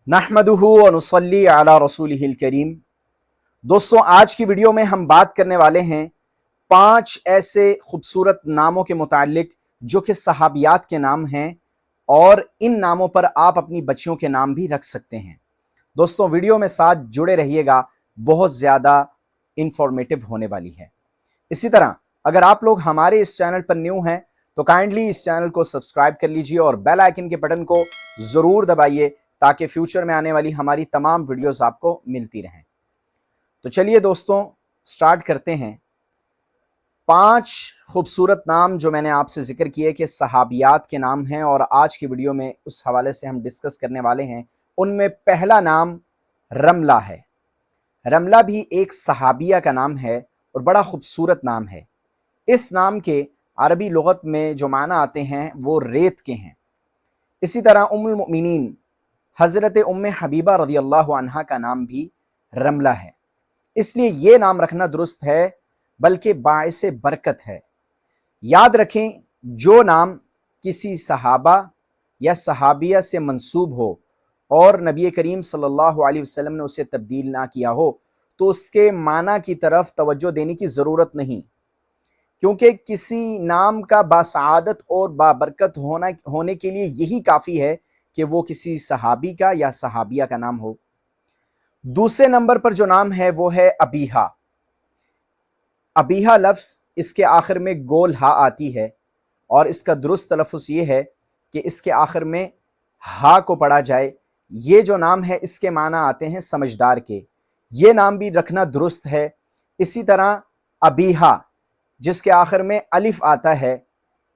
नहमदुहु व नुसल्ली अला रसूलिहिल करीम। दोस्तों, आज की वीडियो में हम बात करने वाले हैं 5 ऐसे खूबसूरत नामों के मुतालिक जो कि सहाबियात के नाम हैं और इन नामों पर आप अपनी बच्चियों के नाम भी रख सकते हैं। दोस्तों, वीडियो में साथ जुड़े रहिएगा, बहुत ज़्यादा इंफॉर्मेटिव होने वाली है। इसी तरह अगर आप लोग हमारे इस चैनल पर न्यू हैं तो काइंडली इस चैनल को सब्सक्राइब कर लीजिए और बेल आइकन के बटन को ज़रूर दबाइए ताकि फ्यूचर में आने वाली हमारी तमाम वीडियोस आपको मिलती रहें। तो चलिए दोस्तों, स्टार्ट करते हैं। 5 खूबसूरत नाम जो मैंने आपसे जिक्र किए कि सहाबियात के नाम हैं और आज की वीडियो में उस हवाले से हम डिस्कस करने वाले हैं। उनमें पहला नाम रमला है। रमला भी एक सहाबिया का नाम है और बड़ा खूबसूरत नाम है। इस नाम के अरबी लुगत में जो माना आते हैं वो रेत के हैं। इसी तरह उम्मुल मोमिनीन हज़रत उम्मे हबीबा रज़ियल्लाहु अन्हा का नाम भी रमला है। इसलिए ये नाम रखना दुरुस्त है, बल्कि बाइसे बरकत है। याद रखें, जो नाम किसी सहाबा या सहाबिया से मंसूब हो और नबी करीम सल्लल्लाहु अलैहि वसल्लम ने उसे तब्दील ना किया हो तो उसके माना की तरफ तवज्जो देने की ज़रूरत नहीं, क्योंकि किसी नाम का बासआदत और बाबरकत होने के लिए यही काफ़ी है कि वो किसी सहाबी का या सहाबिया का नाम हो। दूसरे नंबर पर जो नाम है वो है अबीहा। अबीहा लफ्ज़ इसके आखिर में गोल हा आती है और इसका दुरुस्त तलफ़्फ़ुज़ ये है कि इसके आखिर में हा को पढ़ा जाए। ये जो नाम है इसके माना आते हैं समझदार के। ये नाम भी रखना दुरुस्त है। इसी तरह अबीहा जिसके आखिर में अलिफ आता है,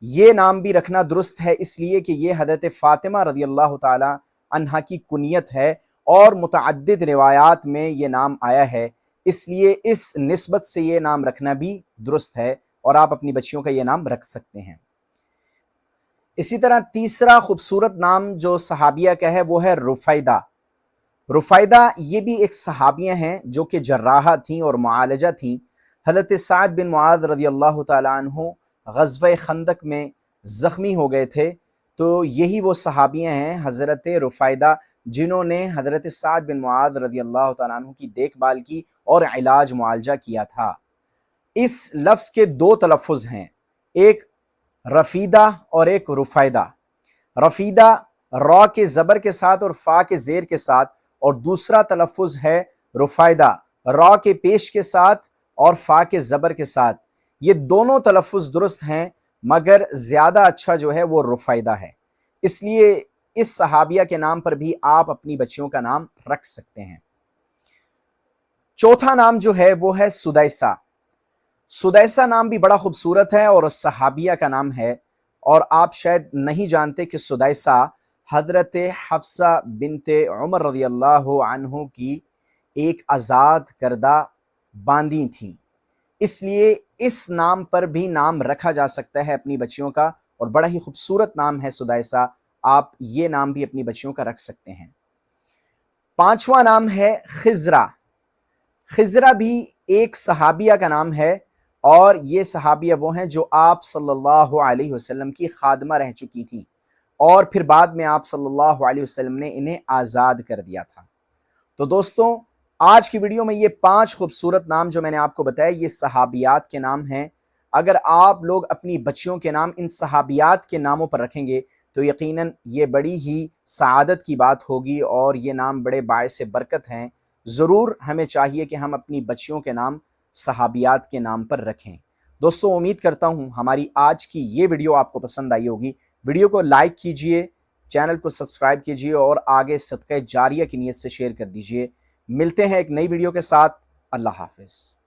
ये नाम भी रखना दुरुस्त है, इसलिए कि ये हज़रत फ़ातिमा रज़ियल्लाहु ताला अन्हा की कुनियत है और मुतअद्दिद रिवायात में ये नाम आया है, इसलिए इस निस्बत से ये नाम रखना भी दुरुस्त है और आप अपनी बच्चियों का ये नाम रख सकते हैं। इसी तरह तीसरा खूबसूरत नाम जो सहाबिया का है वो है रुफ़ैदा। रुफ़ैदा ये भी एक सहाबिया हैं जो कि जर्राहा थीं और मुआलजा थीं। हज़रत साद बिन मुआज़ रज़ियल्लाहु ताला अन्हु ग़ज़वे खंदक में ज़ख्मी हो गए थे, तो यही वो सहाबियाँ हैं हज़रत रुफ़ैदा जिन्होंने हज़रत साद बिन मुआज़ रज़ियल्लाहु ताला अन्हु की देखभाल की और इलाज मुआलजा किया था। इस लफ्ज़ के 2 तलफ़्फ़ुज़ हैं, एक रफ़ीदा और एक रुफ़ैदा। रफ़ीदा रॉ के ज़बर के साथ और फ़ा के ज़ेर के साथ, और दूसरा तलफ़्फ़ुज़ है रुफ़ैदा रॉ के पेश के साथ और फ़ा के ज़बर के साथ। ये दोनों तलफ़्फ़ुज़ दुरुस्त हैं, मगर ज़्यादा अच्छा जो है वो रुफ़ैदा है। इसलिए इस सहाबिया के नाम पर भी आप अपनी बच्चियों का नाम रख सकते हैं। चौथा नाम जो है वो है सुदैसा। सुदैसा नाम भी बड़ा खूबसूरत है और सहाबिया का नाम है, और आप शायद नहीं जानते कि सुदैसा हज़रत हफ्सा बिनते उमर रज़ियल्लाहु अन्हु की एक आज़ाद करदा बांदी थी। इसलिए इस नाम पर भी नाम रखा जा सकता है अपनी बच्चियों का, और बड़ा ही खूबसूरत नाम है सुदैसा। आप ये नाम भी अपनी बच्चियों का रख सकते हैं। 5वां नाम है खिज़रा। खिज़रा भी एक सहाबिया का नाम है और ये सहाबिया वो हैं जो आप सल्लल्लाहु अलैहि वसल्लम की खादमा रह चुकी थी और फिर बाद में आप सल्लल्लाहु अलैहि वसल्लम ने इन्हें आज़ाद कर दिया था। तो दोस्तों, आज की वीडियो में ये 5 खूबसूरत नाम जो मैंने आपको बताया ये सहाबियात के नाम हैं। अगर आप लोग अपनी बच्चियों के नाम इन सहाबियात के नामों पर रखेंगे तो यकीनन ये बड़ी ही सआदत की बात होगी और ये नाम बड़े बाइस बरकत हैं। ज़रूर हमें चाहिए कि हम अपनी बच्चियों के नाम सहाबियात के नाम पर रखें। दोस्तों, उम्मीद करता हूँ हमारी आज की ये वीडियो आपको पसंद आई होगी। वीडियो को लाइक कीजिए, चैनल को सब्सक्राइब कीजिए और आगे सदक़े जारिया की नीयत से शेयर कर दीजिए। मिलते हैं एक नई वीडियो के साथ। अल्लाह हाफ़िज़।